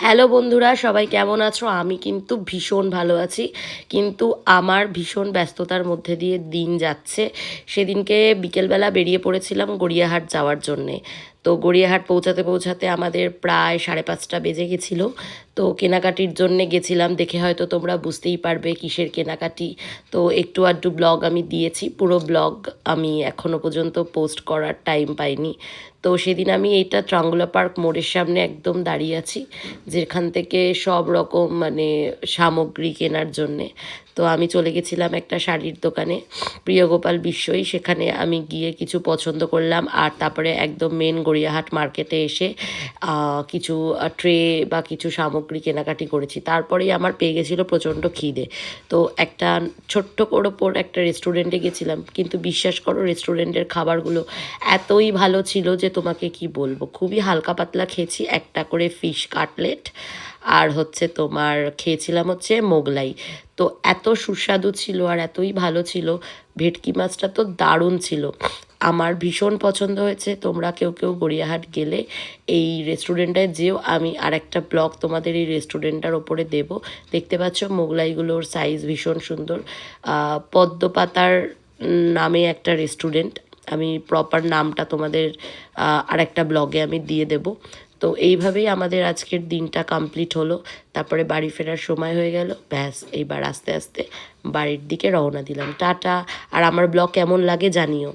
Hello বন্ধুরা, সবাই কেমন আছো? আমি কিন্তু ভীষণ ভালো আছি। কিন্তু আমার ভীষণ ব্যস্ততার মধ্যে দিয়ে দিন যাচ্ছে। সেদিনকে বিকেলবেলা বেরিয়ে পড়েছিলাম গড়িয়াহাট যাওয়ার জন্যে। তো গড়িয়াহাট পৌঁছাতে পৌঁছাতে আমাদের প্রায় 5:30 বেজে গেছিলো। তো কেনাকাটির জন্যে গেছিলাম, দেখে হয়তো তোমরা বুঝতেই পারবে কিসের কেনাকাটি। তো একটু আধটু ব্লগ আমি দিয়েছি, পুরো ব্লগ আমি এখনও পর্যন্ত পোস্ট করার টাইম পাইনি। তো সেদিন আমি এইটা ট্রাঙ্গুলার পার্ক মোড়ের সামনে একদম দাঁড়িয়ে আছি, যেখান থেকে সব রকম মানে সামগ্রী কেনার জন্যে। তো আমি চলে গেছিলাম একটা শাড়ির দোকানে, প্রিয়গোপাল বিশ্বই। সেখানে আমি গিয়ে কিছু পছন্দ করলাম, আর তারপরে একদম মেন গড়িয়াহাট মার্কেটে এসে কিছু ট্রে বা কিছু সামগ্রী কেনাকাটি করেছি। তারপরেই আমার পেয়ে গেছিলো প্রচণ্ড খিদে। তো একটা ছোট্ট ওপর একটা রেস্টুরেন্টে গেছিলাম, কিন্তু বিশ্বাস করো রেস্টুরেন্টের খাবারগুলো এতই ভালো ছিল যে তোমাকে কি বলবো। খুবই হালকা পাতলা খেয়েছি, একটা করে ফিশ কাটলেট, আর হচ্ছে তোমার খেয়েছিলাম হচ্ছে মোগলাই। তো এত সুস্বাদু ছিল আর এতই ভালো ছিল। ভেটকি মাছটা তো দারুণ ছিল, আমার ভীষণ পছন্দ হয়েছে। তোমরা কেউ কেউ গড়িয়াহাট গেলে এই রেস্টুরেন্টটায় যেও। আমি আর একটা ব্লগ তোমাদের এই রেস্টুরেন্টটার ওপরে দেব। দেখতে পাচ্ছ মোগলাইগুলোর সাইজ ভীষণ সুন্দর। পদ্মপাতার নামে একটা রেস্টুরেন্ট, আমি প্রপার নামটা তোমাদের আরেকটা ব্লগে আমি দিয়ে দেব। তো এইভাবেই আমাদের আজকের দিনটা কমপ্লিট হলো। তারপরে বাড়ি ফেরার সময় হয়ে গেল, ব্যাস এইবার আস্তে আস্তে বাড়ির দিকে রওনা দিলাম। টাটা। আর আমার ব্লগ কেমন লাগে জানিও।